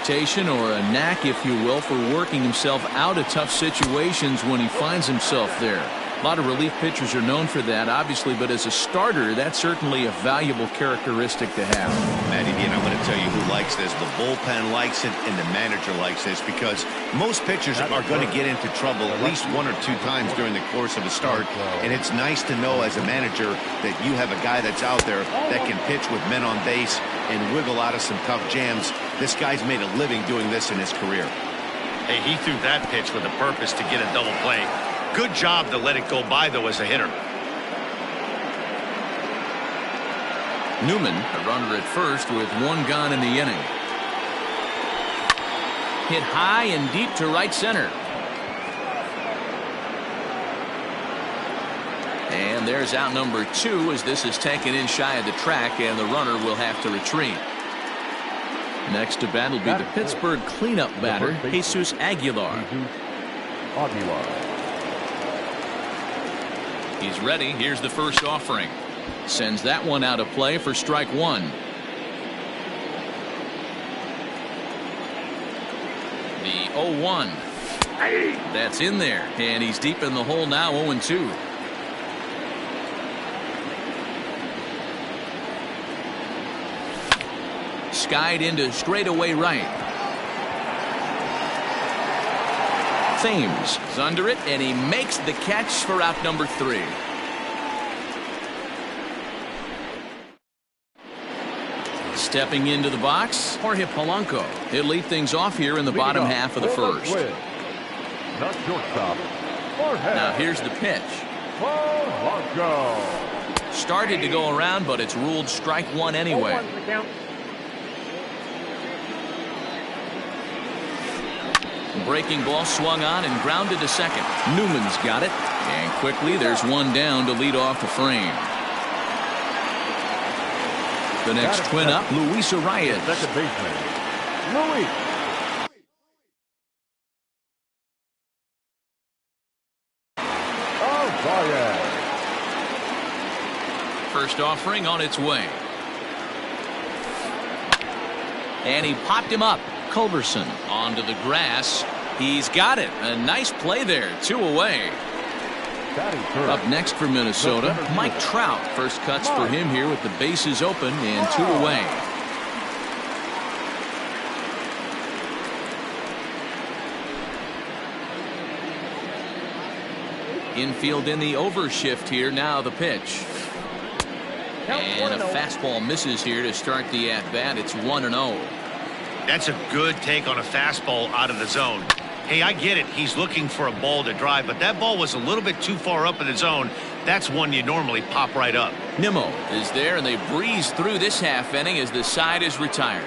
reputation, or a knack, if you will, for working himself out of tough situations when he finds himself there. A lot of relief pitchers are known for that, obviously, but as a starter, that's certainly a valuable characteristic to have. Matty D, and I'm going to tell you who likes this. The bullpen likes it, and the manager likes this, because most pitchers are going to get into trouble at least 1 or 2 times during the course of a start, and it's nice to know as a manager that you have a guy that's out there that can pitch with men on base and wiggle out of some tough jams. This guy's made a living doing this in his career. Hey, he threw that pitch with a purpose to get a double play. Good job to let it go by, though, as a hitter. Newman, a runner at first with 1 gone in the inning. Hit high and deep to right center. And there's out number 2 as this is taken in shy of the track, and the runner will have to retreat. Next to bat will be the Pittsburgh cleanup batter, Jesus Aguilar. He's ready. Here's the first offering. Sends that one out of play for strike 1. The 0-1. That's in there, and he's deep in the hole now, 0-2. Skied into straightaway right. Thames is under it, and he makes the catch for out number 3. Stepping into the box, Jorge Polanco. He'll lead things off here in the bottom half of the first. Now here's the pitch. Started to go around, but it's ruled strike 1 anyway. Breaking ball swung on and grounded to second. Newman's got it, and quickly there's 1 down to lead off the frame. The next twin up, Luis Arias. Second baseman, Luis. First offering on its way. And he popped him up. Culberson onto the grass. He's got it. A nice play there. 2 away. Up next for Minnesota, Mike Trout. First cuts for him here with the bases open and 2 away. Infield in the overshift here. Now the pitch. And a fastball misses here to start the at-bat. It's 1-0. That's a good take on a fastball out of the zone. Hey, I get it. He's looking for a ball to drive, but that ball was a little bit too far up in the zone. That's one you normally pop right up. Nimmo is there, and they breeze through this half inning as the side is retired.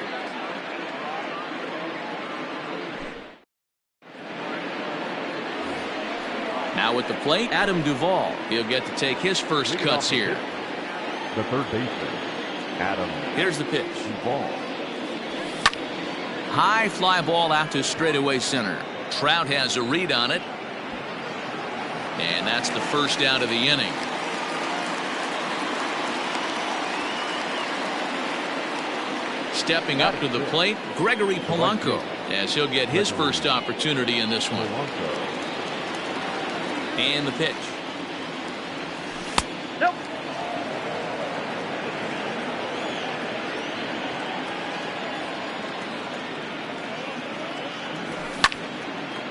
Now at the plate, Adam Duvall. He'll get to take his first cuts here. The third baseman, Adam. Here's the pitch. Duvall. High fly ball out to straightaway center. Trout has a read on it. And that's the first out of the inning. Stepping up to the plate, Gregory Polanco, as he'll get his first opportunity in this one. And the pitch. Nope.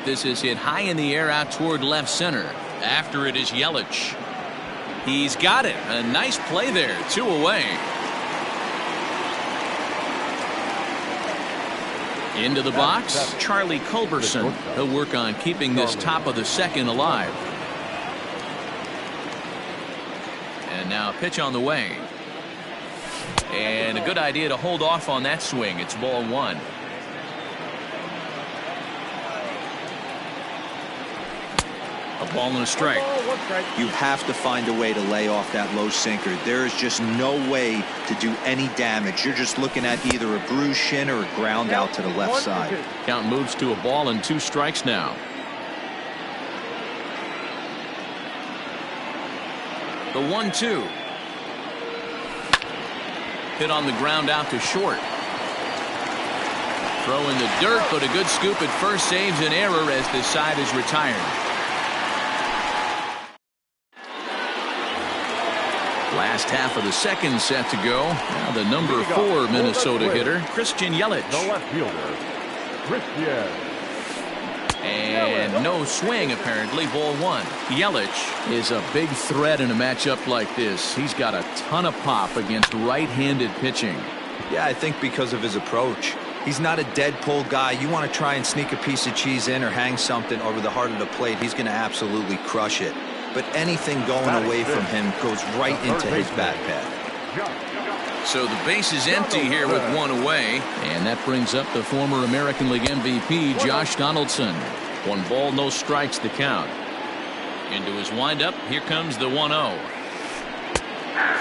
This is hit high in the air out toward left center. After it is Yelich. He's got it. A nice play there. 2 away. Into the box, Charlie Culberson. He'll work on keeping this top of the second alive. And now a pitch on the way. And a good idea to hold off on that swing. It's ball 1. A ball and a strike. You have to find a way to lay off that low sinker. There is just no way to do any damage. You're just looking at either a bruised shin or a ground out to the left side. Count moves to a ball and 2 strikes now. The 1-2. Hit on the ground out to short. Throw in the dirt, but a good scoop at first saves an error as this side is retired. Last half of the second set to go. Now the number 4 Minnesota hitter, Christian Yelich. The left fielder, Christian. And no swing, apparently. Ball 1. Yelich is a big threat in a matchup like this. He's got a ton of pop against right-handed pitching. Yeah, I think because of his approach. He's not a dead pull guy. You want to try and sneak a piece of cheese in or hang something over the heart of the plate, he's going to absolutely crush it. But anything going away from him goes right into his bat pad. So the base is empty here with 1 away. And that brings up the former American League MVP, Josh Donaldson. 1 ball, no strikes the count. Into his windup, here comes the 1-0.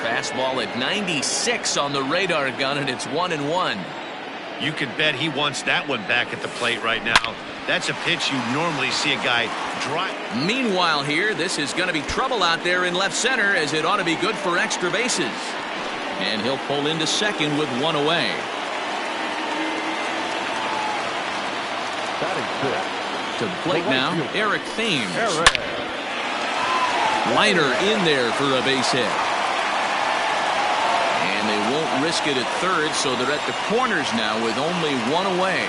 Fastball at 96 on the radar gun, and it's 1-1. You can bet he wants that one back at the plate right now. That's a pitch you normally see a guy drive. Meanwhile here, this is going to be trouble out there in left center, as it ought to be good for extra bases. And he'll pull into second with 1 away. To the plate now, Eric Thames. Liner in there for a base hit. And they won't risk it at third, so they're at the corners now with only 1 away.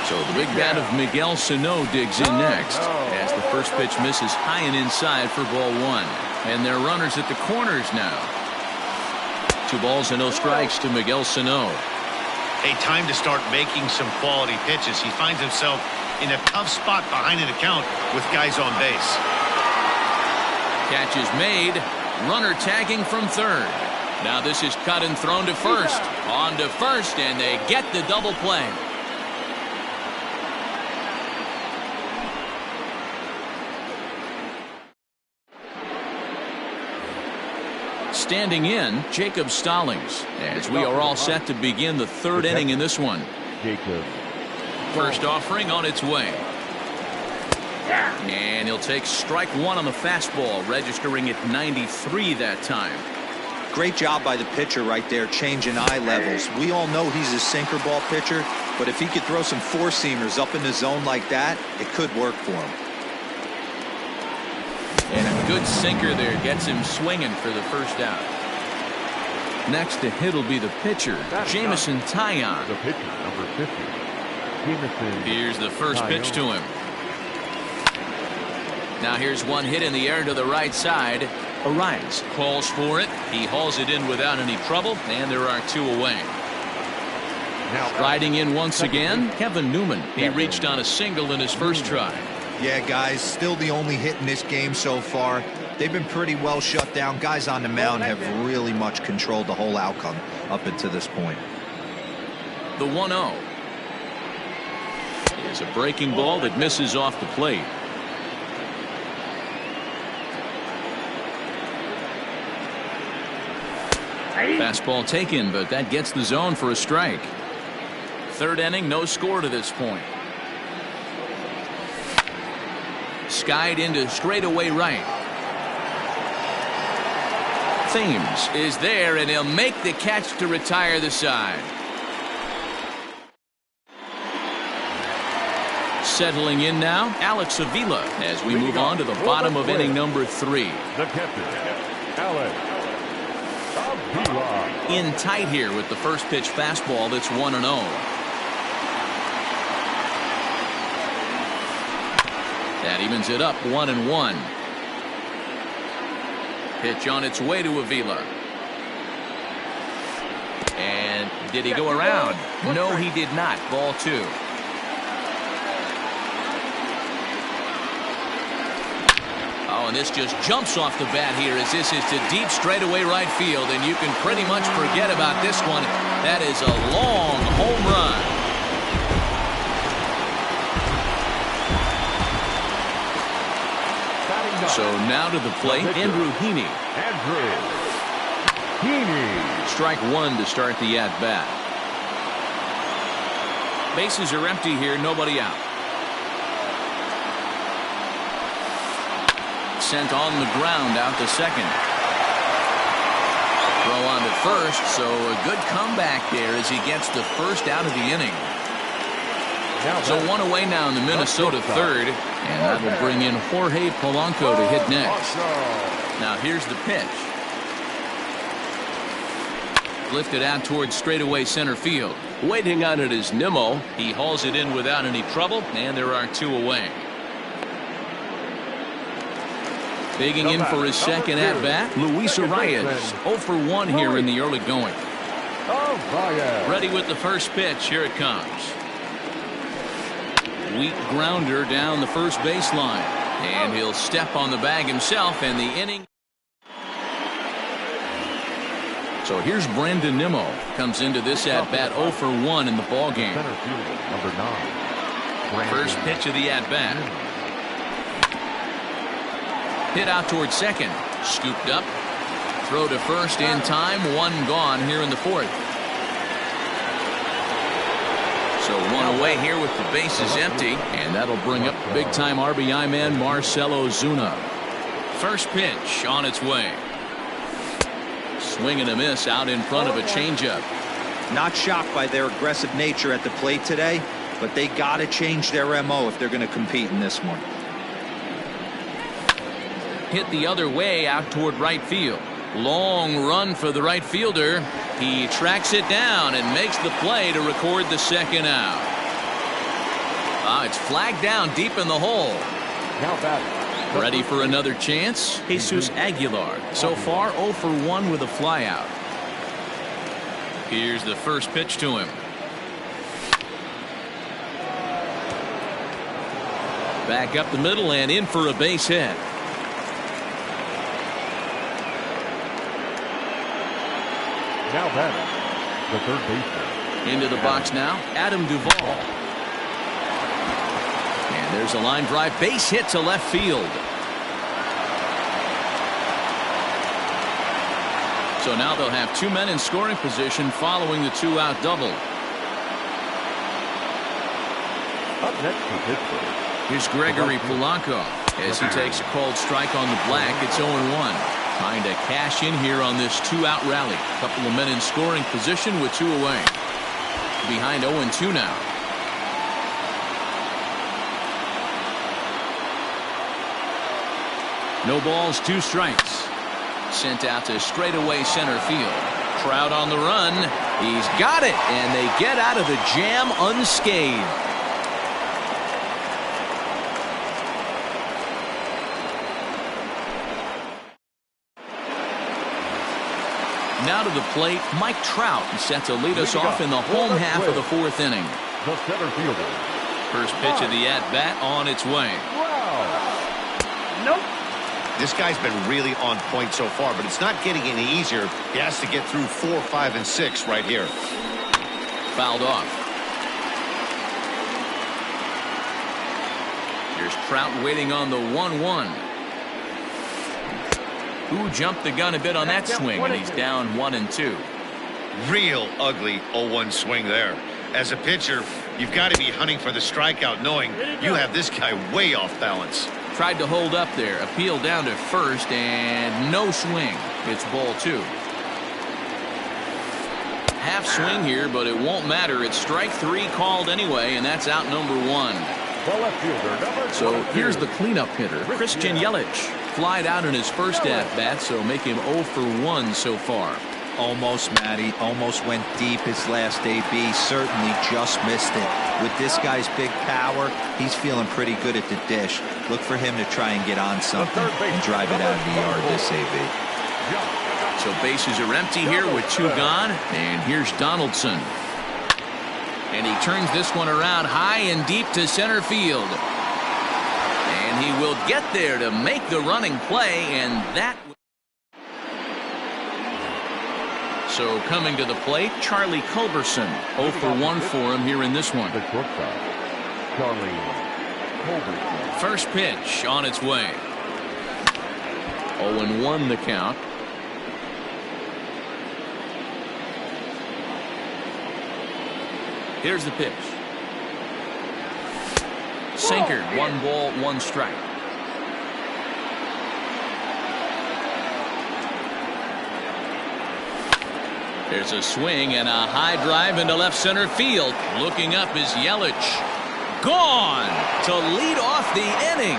So the big bat of Miguel Sano digs in next, as the first pitch misses high and inside for ball 1. And they're runners at the corners now. 2 balls and no strikes to Miguel Sano. Hey, time to start making some quality pitches. He finds himself in a tough spot behind an account with guys on base. Catch is made. Runner tagging from third. Now this is cut and thrown to first. On to first, and they get the double play. Standing in, Jacob Stallings, as we are all set to begin the 3rd inning in this one. First offering on its way. And he'll take strike 1 on the fastball, registering at 93 that time. Great job by the pitcher right there, changing eye levels. We all know he's a sinker ball pitcher, but if he could throw some 4-seamers up in the zone like that, it could work for him. And a good sinker there gets him swinging for the first out. Next to hit will be the pitcher, Jameson Taillon. The pitcher, number 50. Jameson. Here's the first pitch to him. Now here's one hit in the air to the right side. Arias calls for it. He hauls it in without any trouble, and there are 2 away. Now Riding in once again, Kevin Newman. He reached on a single in his first try. Yeah, guys, still the only hit in this game so far. They've been pretty well shut down. Guys on the mound have really much controlled the whole outcome up until this point. The 1-0 is a breaking ball that misses off the plate. Fastball taken, but that gets the zone for a strike. 3rd inning, no score to this point. Skied into straightaway right. Thames is there, and he'll make the catch to retire the side. Settling in now, Alex Avila, as we move on to the bottom of inning number 3. the catcher, Alex Avila. In tight here with the first pitch fastball that's 1-0. That evens it up 1-1. Pitch on its way to Avila. And did he go around? No, he did not. Ball 2. Oh, and this just jumps off the bat here as this is to deep straightaway right field, and you can pretty much forget about this one. That is a long home run. So now to the plate, Andrew Heaney. Strike 1 to start the at-bat. Bases are empty here, nobody out. Sent on the ground out to second. Throw now on to first, so a good comeback there as he gets the first out of the inning. So one away now in the Minnesota third, and that will bring in Jorge Polanco to hit next. Now here's the pitch. Lifted out towards straightaway center field. Waiting on it is Nimmo. He hauls it in without any trouble, and there are two away. Digging in for his second at-bat, Luis Arias. 0 for 1 here in the early going. Ready with the first pitch. Here it comes. Weak grounder down the first baseline. And he'll step on the bag himself, and the inning. So here's Brandon Nimmo. Comes into this at-bat 0 for 1 in the ballgame. First pitch of the at-bat. Hit out towards second. Scooped up. Throw to first in time. One gone here in the fourth. So one away here with the bases empty. And that'll bring up big-time RBI man Marcell Ozuna. First pitch on its way. Swing and a miss out in front of a changeup. Not shocked by their aggressive nature at the plate today, but they got to change their MO if they're going to compete in this one. Hit the other way out toward right field. Long run for the right fielder. He tracks it down and makes the play to record the second out. It's flagged down deep in the hole. Now batting. Ready for another chance? Jesus Aguilar. So far 0 for 1 with a flyout. Here's the first pitch to him. Back up the middle and in for a base hit. Now batting, the third baseman. Into the box now, Adam Duvall. And there's a line drive, base hit to left field. So now they'll have two men in scoring position following the two-out double. Up next for Pittsburgh. Here's Gregory Polanco as he takes a cold strike on the black. It's 0-1. Trying to cash in here on this two-out rally. A couple of men in scoring position with two away. Behind 0-2 now. No balls, 2 strikes. Sent out to straightaway center field. Crowd on the run. He's got it, and they get out of the jam unscathed. Now to the plate, Mike Trout set to lead us off in the home half of the fourth inning. The center fielder. First pitch of the at-bat on its way. Nope. This guy's been really on point so far, but it's not getting any easier. He has to get through 4, 5, and 6 right here. Fouled off. Here's Trout waiting on the 1-1. Who jumped the gun a bit on that swing, and he's down 1-2. Real ugly 0-1 swing there. As a pitcher, you've got to be hunting for the strikeout, knowing you have this guy way off balance. Tried to hold up there, appeal down to first, and no swing. It's ball 2. Half swing here, but it won't matter. It's strike 3 called anyway, and that's out number 1. So here's the cleanup hitter, Christian Yelich. Flied out in his first at-bat, so make him 0 for 1 so far. Almost, Matty. Almost went deep his last AB. Certainly just missed it. With this guy's big power, he's feeling pretty good at the dish. Look for him to try and get on something and drive it out of the yard this AB. So bases are empty here with 2 gone. And here's Donaldson. And he turns this one around high and deep to center field. And he will get there to make the running play, and that. So coming to the plate, Charlie Culberson. 0 for 1 for him here in this one. The shortstop, Charlie Culberson. First pitch on its way. 0-1 the count. Here's the pitch. Sinker, 1 ball, 1 strike. There's a swing and a high drive into left center field. Looking up is Yelich. Gone to lead off the inning.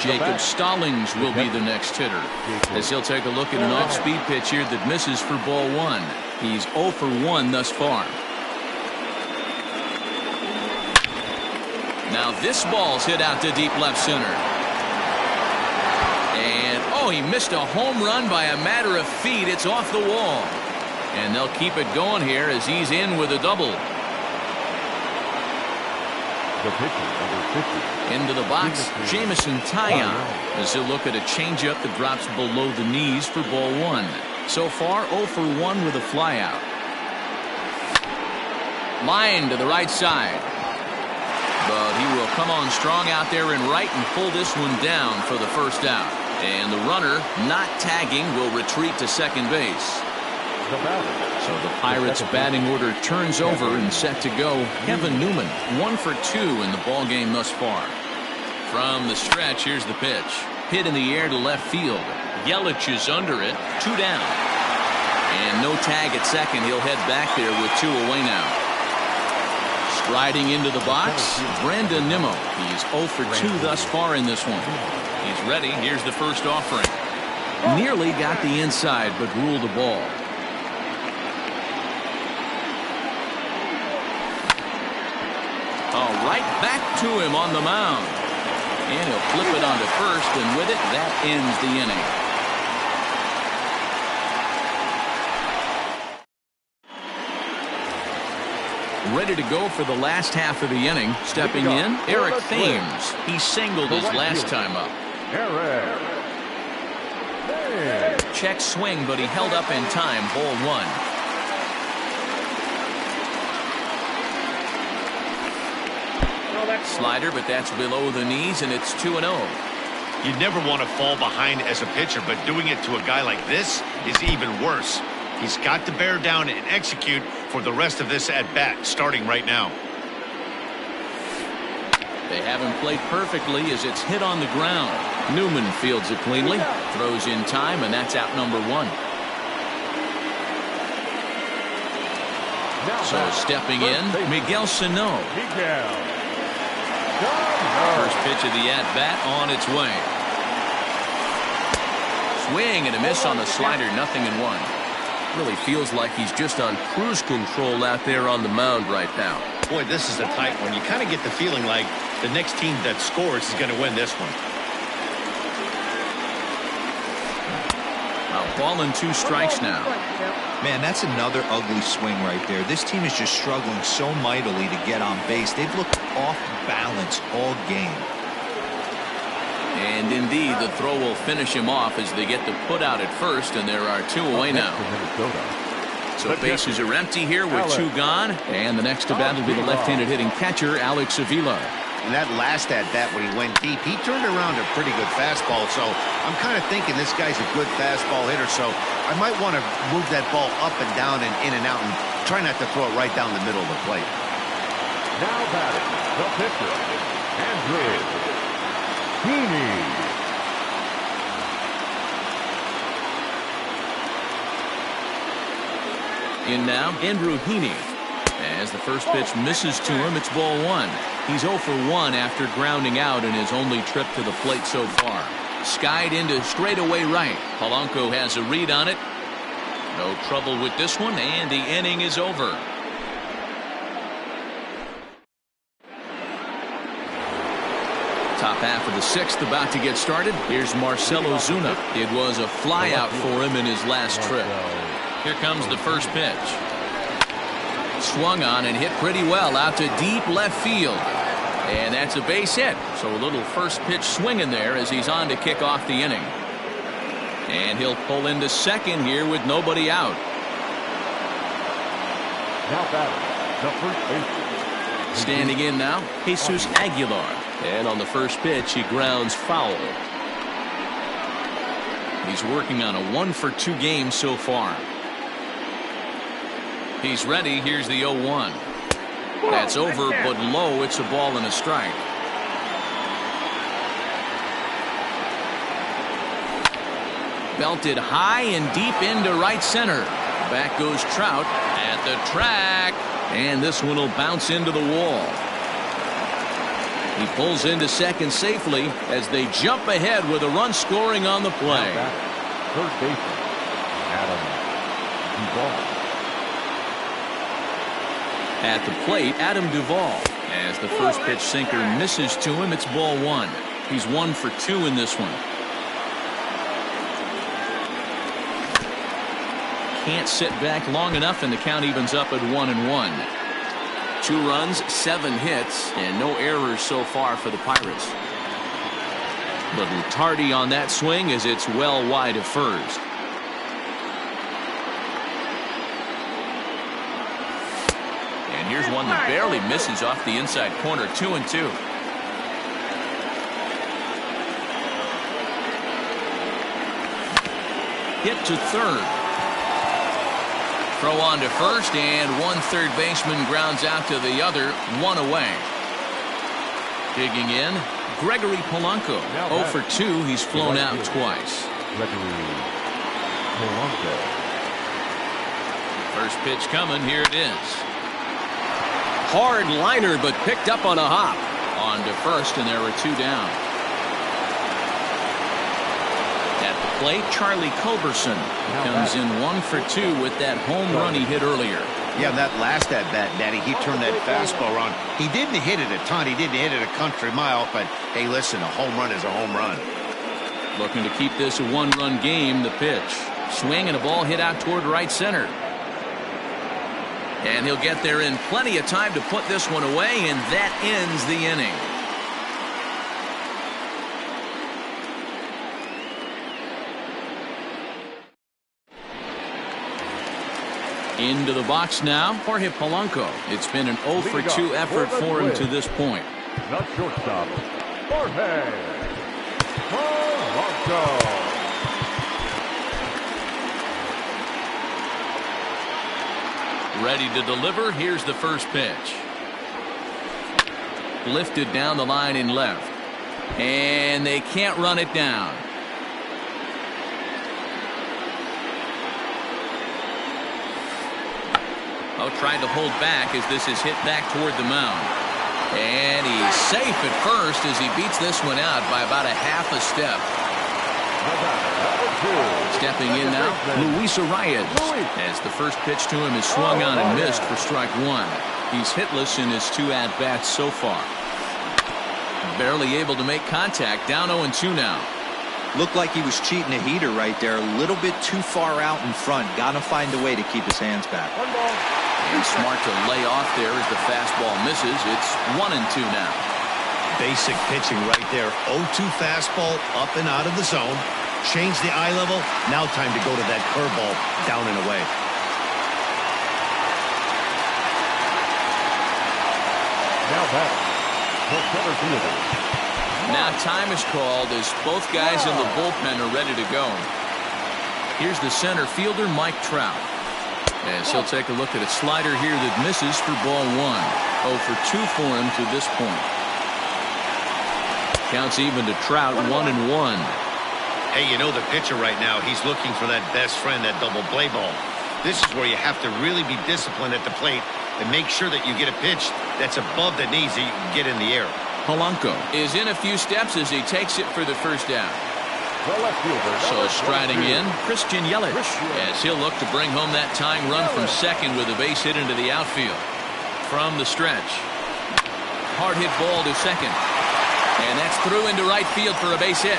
Jacob Stallings will be the next hitter, as he'll take a look at an off-speed pitch here that misses for ball one. He's 0 for 1 thus far. Now this ball's hit out to deep left center. And, oh, he missed a home run by a matter of feet. It's off the wall. And they'll keep it going here as he's in with a double. The pitcher, number 50. Into the box, Jameson Taillon, as he'll look at a changeup that drops below the knees for ball one. So far, 0 for 1 with a flyout. Line to the right side. But he will come on strong out there in right and pull this one down for the first out. And the runner, not tagging, will retreat to second base. So the Pirates' batting order turns over and set to go. Kevin Newman, 1 for 2 in the ball game thus far. From the stretch, here's the pitch. Hit in the air to left field. Yelich is under it, 2 down. And no tag at second. He'll head back there with 2 away now. Striding into the box, Brandon Nimmo. He's 0 for 2 thus far in this one. He's ready. Here's the first offering. Nearly got the inside, but ruled the ball. Oh, right back to him on the mound. And he'll flip it onto first, and with it, that ends the inning. Ready to go for the last half of the inning. Stepping in, Eric Thames. He singled his last time up. Check swing, but he held up in time. Ball one. Slider, but that's below the knees, and it's 2-0. You never want to fall behind as a pitcher, but doing it to a guy like this is even worse. He's got to bear down and execute for the rest of this at-bat, starting right now. They haven't played perfectly as it's hit on the ground. Newman fields it cleanly, throws in time, and that's out number 1. So stepping in, Miguel Sano. First pitch of the at-bat on its way. Swing and a miss on the slider, 0-1. Really feels like he's just on cruise control out there on the mound right now. Boy, this is a tight one. You kind of get the feeling like the next team that scores is going to win this one. A ball and 2 strikes now. Man, that's another ugly swing right there. This team is just struggling so mightily to get on base. They've looked off balance all game. And indeed, the throw will finish him off as they get the put out at first, and there are 2 away now. So bases are empty here with 2 gone, and the next to bat will be the left-handed hitting catcher, Alex Avila. And that last at-bat when he went deep, he turned around a pretty good fastball. So I'm kind of thinking this guy's a good fastball hitter. So I might want to move that ball up and down and in and out and try not to throw it right down the middle of the plate. Now batting, the pitcher, Andrew Heaney. In now, Andrew Heaney. As the first pitch misses to him, it's ball 1. He's 0 for 1 after grounding out in his only trip to the plate so far. Skied into straightaway right. Polanco has a read on it. No trouble with this one, and the inning is over. Top half of the 6th about to get started. Here's Marcell Ozuna. It was a flyout for him in his last trip. Here comes the first pitch. Swung on and hit pretty well out to deep left field. And that's a base hit. So a little first pitch swinging there as he's on to kick off the inning. And he'll pull into second here with nobody out. Now batting, the first baseman. Standing in now, Jesus Aguilar. And on the first pitch, he grounds foul. He's working on a 1 for 2 game so far. He's ready. Here's the 0-1. That's over, but low. It's a ball and a strike. Belted high and deep into right center. Back goes Trout at the track. And this one will bounce into the wall. He pulls into second safely as they jump ahead with a run scoring on the play. Third baseman, Adam Duvall. At the plate, Adam Duvall. As the first pitch sinker misses to him, it's ball one. He's 1 for 2 in this one. Can't sit back long enough, and the count evens up at 1-1. 2 runs, 7 hits, and no errors so far for the Pirates. Little tardy on that swing as it's well wide of first. And here's one that barely misses off the inside corner. 2-2. Hit to third. Throw on to first, and one third baseman grounds out to the other, 1 away. Digging in, Gregory Polanco. 0 for 2. He's flown out twice. Gregory Polanco. First pitch coming. Here it is. Hard liner, but picked up on a hop. On to first, and there are 2 down. At the plate, Charlie Culberson comes in 1 for 2 with that home run he hit earlier. Yeah, that last at bat, Daddy, he turned that fastball around. He didn't hit it a ton. He didn't hit it a country mile, but hey, listen, a home run is a home run. Looking to keep this a 1-run game. The pitch. Swing and a ball hit out toward right center. And he'll get there in plenty of time to put this one away, and that ends the inning. Into the box now, Jorge Polanco. It's been an 0 for 2 effort for him to this point. Not shortstop, Jorge Polanco. Ready to deliver. Here's the first pitch. Lifted down the line in left. And they can't run it down. Oh, tried to hold back as this is hit back toward the mound. And he's safe at first as he beats this one out by about a half a step. Stepping in now, Luis Arias, as the first pitch to him is swung on and missed for strike 1. He's hitless in his 2 at-bats so far. Barely able to make contact, down 0-2 now. Looked like he was cheating a heater right there, a little bit too far out in front. Got to find a way to keep his hands back. And smart to lay off there as the fastball misses. It's 1-2 now. Basic pitching right there. 0-2 fastball up and out of the zone. Change the eye level. Now time to go to that curveball down and away. Now batting for center fielder. Now time is called as both guys in the bullpen are ready to go. Here's the center fielder, Mike Trout. As he'll take a look at a slider here that misses for ball 1. 0 for 2 for him to this point. Counts even to Trout, 1-1. Hey, you know the pitcher right now, he's looking for that best friend, that double play ball. This is where you have to really be disciplined at the plate and make sure that you get a pitch that's above the knees that you can get in the air. Polanco is in a few steps as he takes it for the first down. So striding in, Christian Yelich, as he'll look to bring home that tying run from second with a base hit into the outfield. From the stretch. Hard hit ball to second. And that's through into right field for a base hit.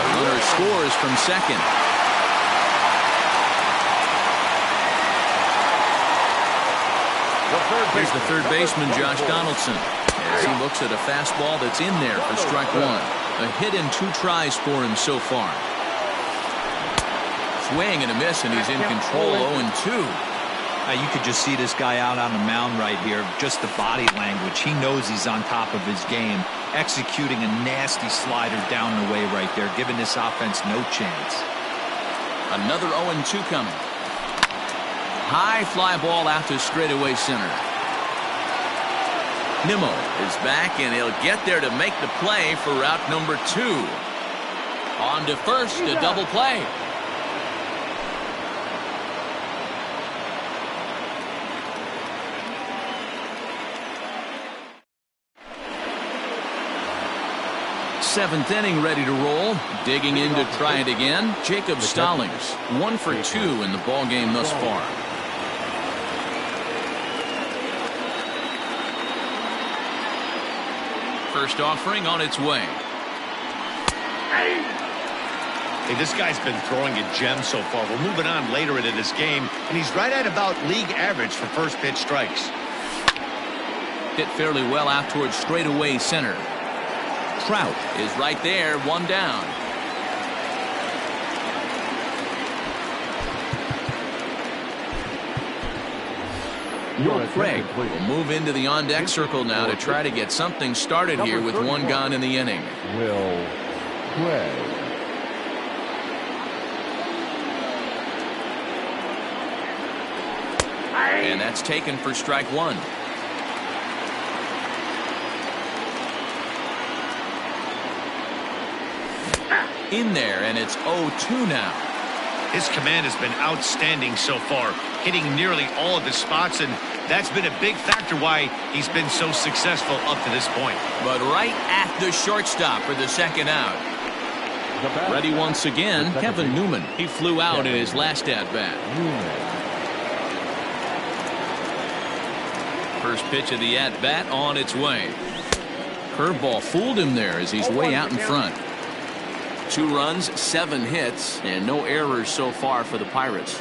The runner scores from second. Here's the third baseman, Josh Donaldson, as he looks at a fastball that's in there for strike 1. A hit in 2 tries for him so far. Swing and a miss, and he's in control. 0-2. You could just see this guy out on the mound right here. Just the body language. He knows he's on top of his game. Executing a nasty slider down the way right there, giving this offense no chance. Another 0-2 coming. High fly ball out to straightaway center. Nimmo is back, and he'll get there to make the play for route number 2. On to first, a double play. Seventh inning ready to roll. Digging in to try it again. Jacob Stallings, 1 for 2 in the ball game thus far. First offering on its way. Hey, this guy's been throwing a gem so far. We're moving on later into this game, and he's right at about league average for first pitch strikes. Hit fairly well out towards straightaway center. Trout is right there, 1 down. Craig will move into the on-deck circle now to try to get something started here with 1 gone in the inning. Will Craig. And that's taken for strike 1. In there, and it's 0-2 now. His command has been outstanding so far, hitting nearly all of his spots, and that's been a big factor why he's been so successful up to this point. But right at the shortstop for the second out. Ready once again, Kevin Newman. He flew out in his last at-bat. First pitch of the at-bat on its way. Curveball fooled him there as he's way out in front. 2 runs, 7 hits, and no errors so far for the Pirates.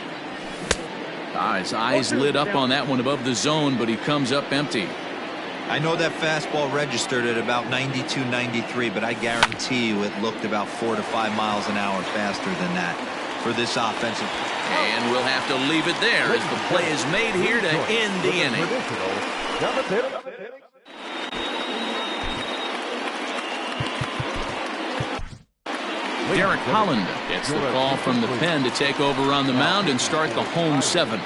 His eyes lit up on that one above the zone, but he comes up empty. I know that fastball registered at about 92, 93, but I guarantee you it looked about 4 to 5 miles an hour faster than that for this offensive. And we'll have to leave it there as the play is made here to end the inning. Derek Holland gets the call from the pen to take over on the mound and start the home 7th.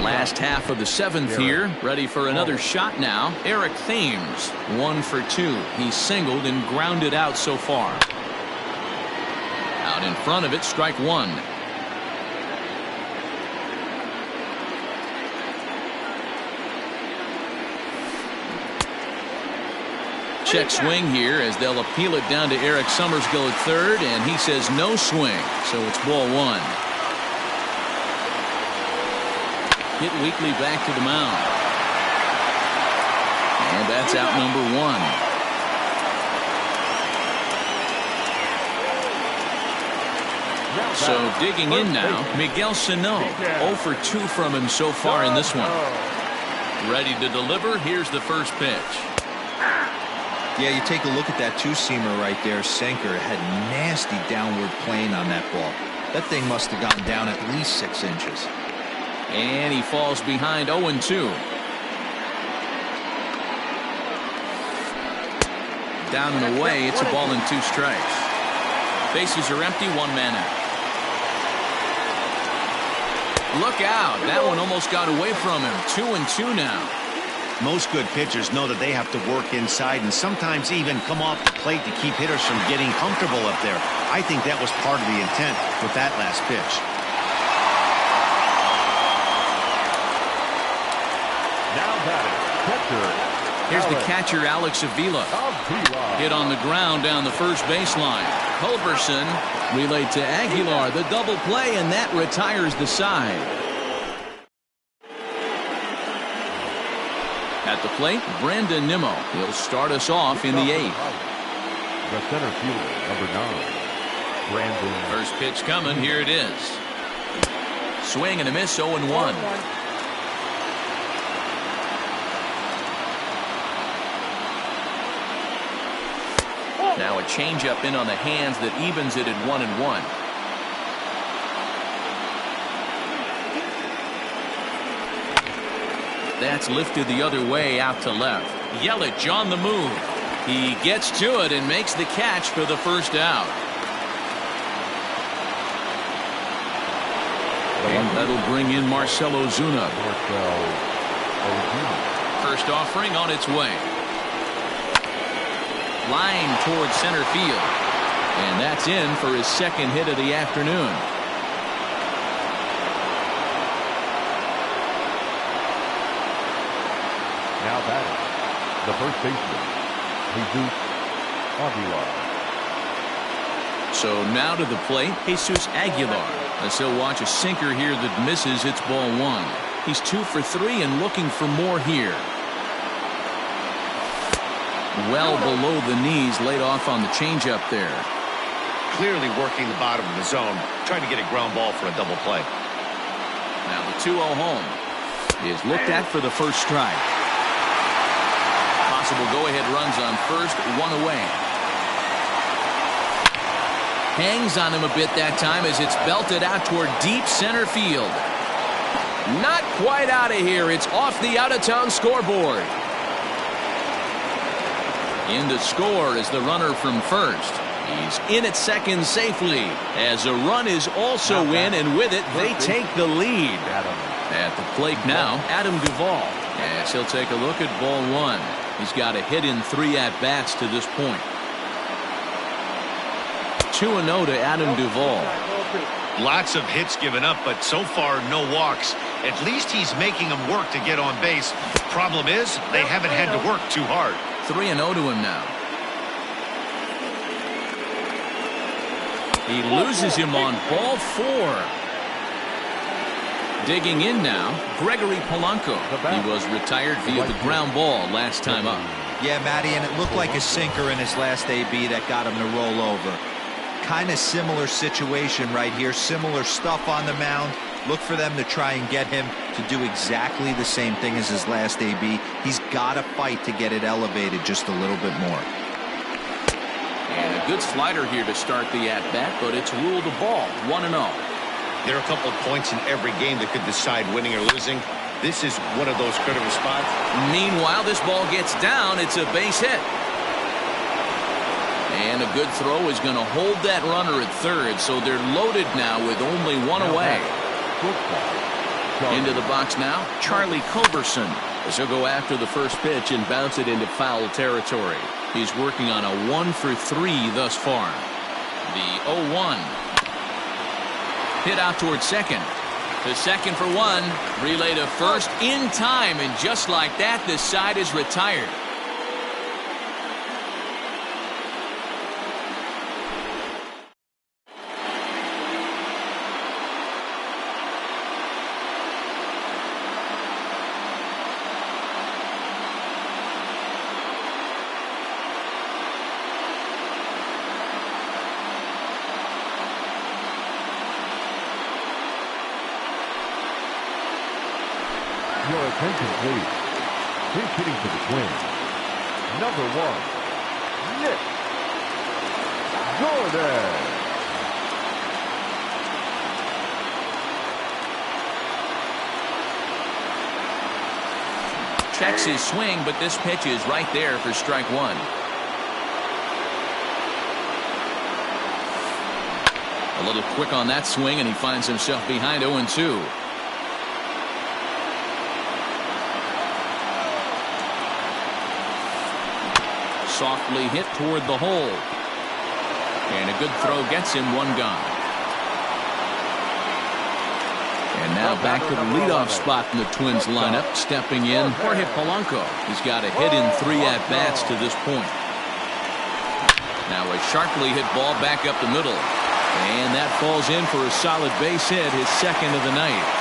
Last half of the 7th here. Ready for another shot now. Eric Thames, 1 for 2. He's singled and grounded out so far. Out in front of it, strike 1. Check swing here as they'll appeal it down to Eric Summersgill at third, and he says no swing, so it's ball 1. Hit weakly back to the mound. And that's out number 1. So digging in now, Miguel Sano. 0 for 2 from him so far in this one. Ready to deliver. Here's the first pitch. Yeah, you take a look at that 2-seamer right there, sinker. It had nasty downward plane on that ball. That thing must have gotten down at least 6 inches. And he falls behind 0-2. Down and away, it's a ball and 2 strikes. Bases are empty, 1 man out. Look out, that one almost got away from him. 2-2 now. Most good pitchers know that they have to work inside and sometimes even come off the plate to keep hitters from getting comfortable up there. I think that was part of the intent with that last pitch. Now batting, catcher. Here's the catcher, Alex Avila. Hit on the ground down the first baseline. Culberson relayed to Aguilar, the double play, and that retires the side. At the plate, Brandon Nimmo. He'll start us off in the 8th. The center fielder, number 9, Brandon. First pitch coming. Here it is. Swing and a miss, 0-1. Now a changeup in on the hands that evens it at 1-1. That's lifted the other way out to left. Yelich on the move. He gets to it and makes the catch for the first out. And that'll bring in Marcell Ozuna. First offering on its way. Line towards center field. And that's in for his second hit of the afternoon. Now batting, the first baseman, Jesus Aguilar. So now to the plate, Jesus Aguilar. As he'll watch a sinker here that misses. It's ball one. He's 2 for 3 and looking for more here. Well below the knees, laid off on the changeup there. Clearly working the bottom of the zone, trying to get a ground ball for a double play. Now the 2-0 home is looked at for the first strike. Possible go-ahead runs on first, 1 away. Hangs on him a bit that time as it's belted out toward deep center field. Not quite out of here. It's off the out-of-town scoreboard. In to score is the runner from first. He's in at second safely as a run is also in, and with it they take the lead. At the plate now, Adam Duvall, as he'll take a look at ball one. He's got a hit in 3 at-bats to this point. 2-0 to Adam Duvall. Lots of hits given up, but so far no walks. At least he's making them work to get on base. Problem is, they haven't had to work too hard. 3-0 to him now. He loses him on ball 4. Digging in now, Gregory Polanco. He was retired via the ground ball last time up. Yeah, Matty, and it looked like a sinker in his last AB that got him to roll over. Kind of similar situation right here. Similar stuff on the mound. Look for them to try and get him to do exactly the same thing as his last AB. He's got to fight to get it elevated just a little bit more. And a good slider here to start the at-bat, but it's ruled a ball, 1-0. There are a couple of points in every game that could decide winning or losing. This is one of those critical spots. Meanwhile, this ball gets down. It's a base hit. And a good throw is going to hold that runner at third, so they're loaded now with only 1 away. Into the box now, Charlie Culberson, as he'll go after the first pitch and bounce it into foul territory. He's working on a 1 for 3 thus far. The 0-1. Hit out towards second. To second for 1. Relay to first in time, and just like that, the side is retired. Your attention, please. Pinch hitting for the Twins. Number 1, Nick Jordan. Checks his swing, but this pitch is right there for strike 1. A little quick on that swing, and he finds himself behind 0-2. Softly hit toward the hole. And a good throw gets him 1 gone. And now back to the leadoff spot in the Twins lineup. Stepping in, Jorge Polanco. He's got a hit in 3 at-bats to this point. Now a sharply hit ball back up the middle. And that falls in for a solid base hit, his second of the night.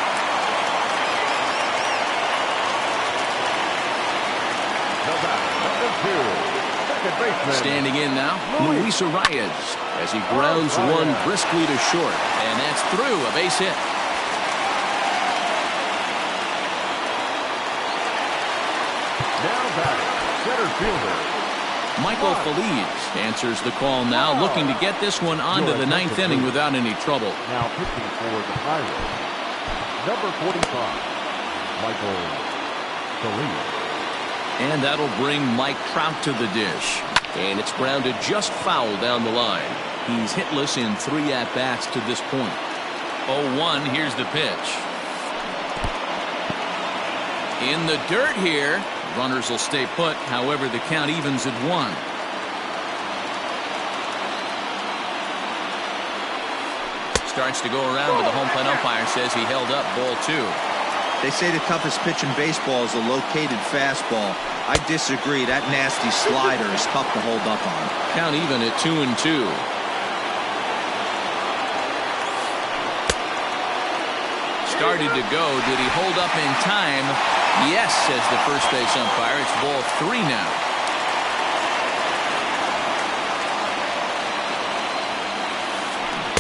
Standing in now, Luis Arias, as he grounds 1 briskly to short. And that's through, a base hit. Now batting, center fielder Michael Feliz answers the call now, looking to get this one onto the 9th inning without any trouble. Now pitching for the Pirates, number 45, Michael Feliz. And that'll bring Mike Trout to the dish. And it's grounded just foul down the line. He's hitless in 3 at-bats to this point. 0-1, here's the pitch. In the dirt here. Runners will stay put. However, the count evens at 1. starts to go around, but the home plate umpire says he held up ball 2. They say the toughest pitch in baseball is a located fastball. I disagree. That nasty slider is tough to hold up on. Count even at 2-2. Started to go. Did he hold up in time? Yes, says the first base umpire. It's ball 3 now.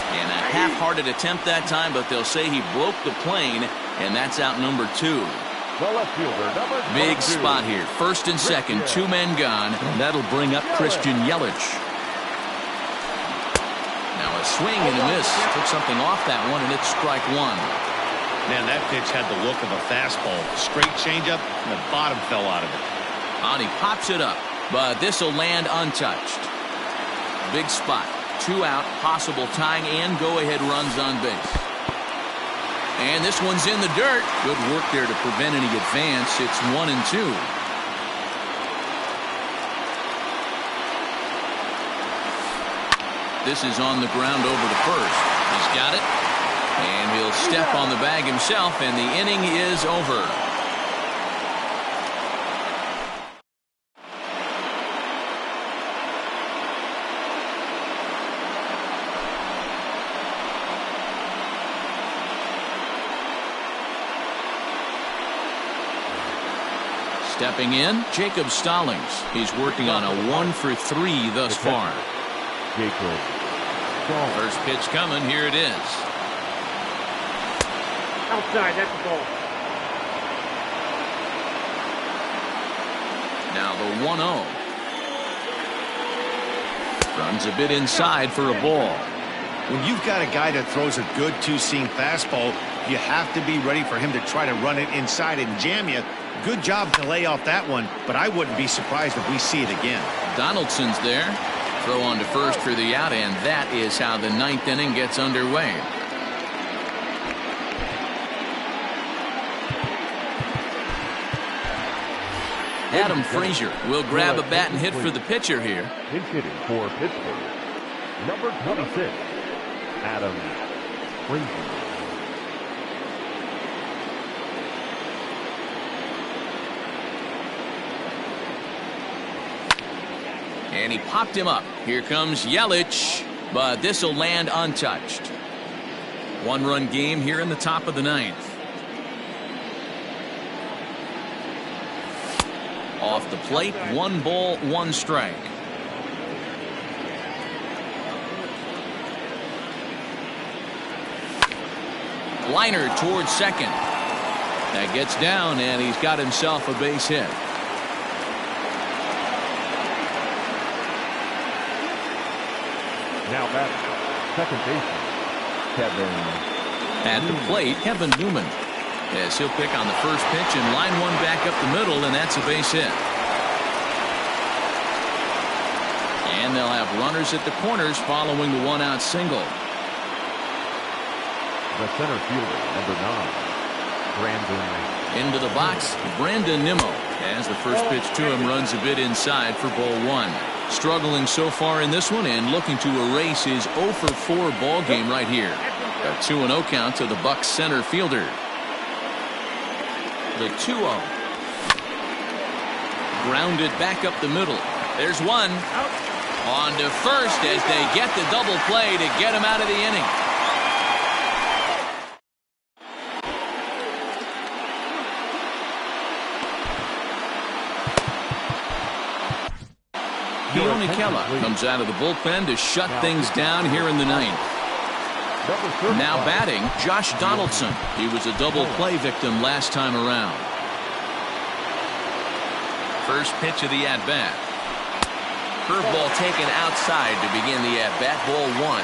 And a half-hearted attempt that time, but they'll say he broke the plane, and that's out number 2. The left fielder, number 22. Big spot here. First and second, 2 men gone. That'll bring up Christian Yelich. Now a swing and a miss. Took something off that one, and it's strike 1. Man, that pitch had the look of a fastball. Straight changeup, and the bottom fell out of it. And he pops it up, but this will land untouched. Big spot. 2 out, possible tying and go-ahead runs on base. And this one's in the dirt. Good work there to prevent any advance. It's 1-2. This is on the ground over to first. He's got it. And he'll step on the bag himself, and the inning is over. Stepping in, Jacob Stallings. He's working on a 1 for 3 thus far. Jacob. First pitch coming. Here it is. Outside, that's the ball. Now the 1-0. Runs a bit inside for a ball. When you've got a guy that throws a good two-seam fastball, you have to be ready for him to try to run it inside and jam you. Good job to lay off that one, but I wouldn't be surprised if we see it again. Donaldson's there. Throw on to first for the out, and that is how the 9th inning gets underway. Adam Frazier will grab a bat and hit for the pitcher here. Pinch hitting for Pittsburgh, number 26, Adam Frazier. And he popped him up. Here comes Yelich, but this will land untouched. 1-run game here in the top of the 9th. Off the plate, 1 ball, 1 strike. Liner towards second. That gets down, and he's got himself a base hit. Now back, second baseman, Kevin. At the plate, Kevin Newman. Yes, he'll pick on the first pitch and line one back up the middle, and that's a base hit. And they'll have runners at the corners following the 1-out single. The center fielder, number 9, Brandon. Into the box, Brandon Nimmo. As the first pitch to him runs a bit inside for ball 1. Struggling so far in this one and looking to erase his 0 for 4 ball game right here. A 2-0 count to the Bucs center fielder. The 2-0. Grounded back up the middle. There's one. On to first as they get the double play to get him out of the inning. Keone Kela comes out of the bullpen to shut things down here in the 9th. Now batting, Josh Donaldson. He was a double play victim last time around. First pitch of the at-bat. Curveball taken outside to begin the at-bat. Ball 1.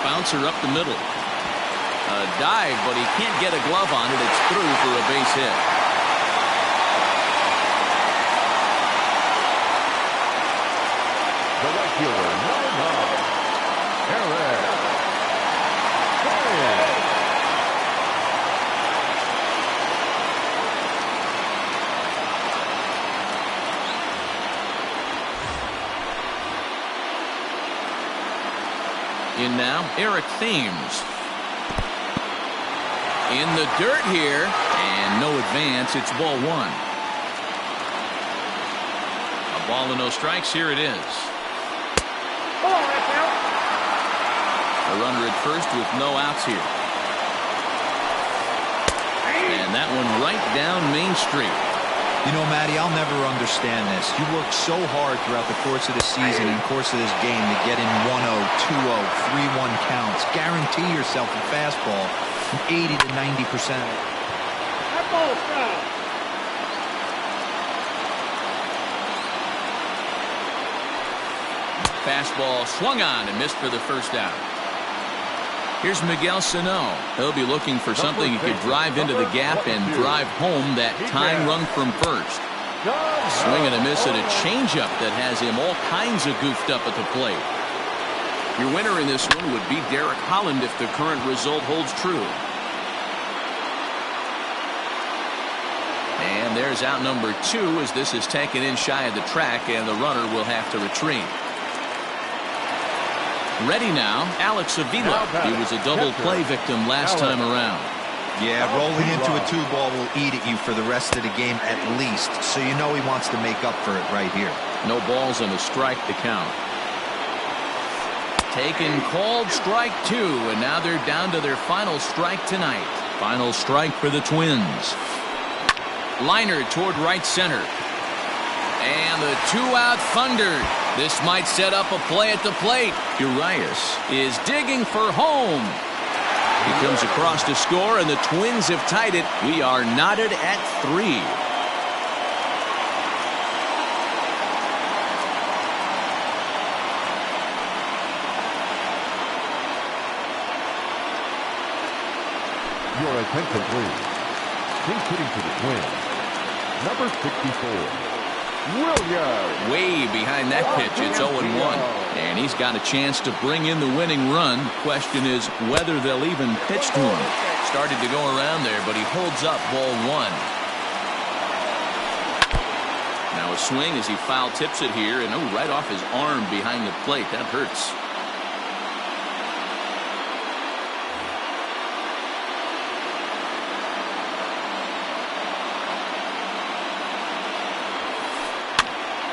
Bouncer up the middle. A dive, but he can't get a glove on it. It's through for a base hit. The right fielder, number 9, Eric. In now, Eric Thames. In the dirt here, and no advance. It's ball one. A ball and no strikes. Here it is. Oh, that's out. A runner at first with no outs here. And that one right down Main Street. You know, Matty, I'll never understand this. You work so hard throughout the course of the season and course of this game to get in 1-0, 2-0, 3-1 counts. Guarantee yourself a fastball from 80 to 90%. That ball's foul. Fastball swung on and missed for the first out. Here's Miguel Sano. He'll be looking for something he could drive into the gap and drive home that tying run from first. Swing and a miss at a changeup that has him all kinds of goofed up at the plate. Your winner in this one would be Derek Holland if the current result holds true. And there's out number 2 as this is taken in shy of the track and the runner will have to retreat. Ready now, Alex Avila. He was a double play victim last time around. Yeah, rolling into a 2-ball will eat at you for the rest of the game at least, so you know he wants to make up for it right here. No balls and a strike to count. Taken, called, strike 2, and now they're down to their final strike tonight. Final strike for the Twins. Liner toward right center. And the 2-out Thunder. This might set up a play at the plate. Urias is digging for home. He comes across to score, and the Twins have tied it. We are knotted at 3. Your attention, please. He's hitting for the Twins. Number 64. Williams. Way behind that pitch. It's 0-1. And he's got a chance to bring in the winning run. Question is whether they'll even pitch to him. Started to go around there, but he holds up ball 1. Now a swing as he foul tips it here, and right off his arm behind the plate. That hurts.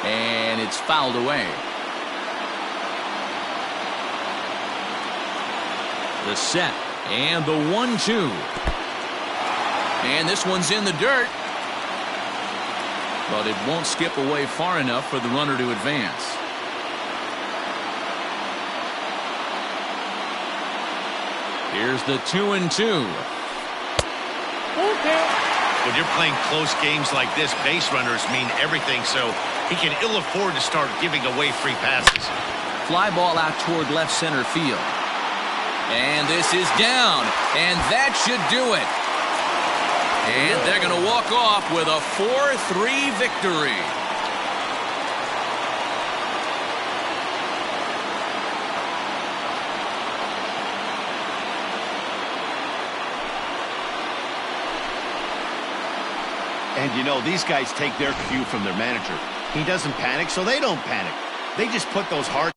And it's fouled away. The set and the 1-2. And this one's in the dirt. But it won't skip away far enough for the runner to advance. Here's the 2-2. When you're playing close games like this, base runners mean everything, so he can ill afford to start giving away free passes. Fly ball out toward left center field. And this is down, and that should do it. And they're going to walk off with a 4-3 victory. And you know, these guys take their cue from their manager. He doesn't panic, so they don't panic. They just put those hard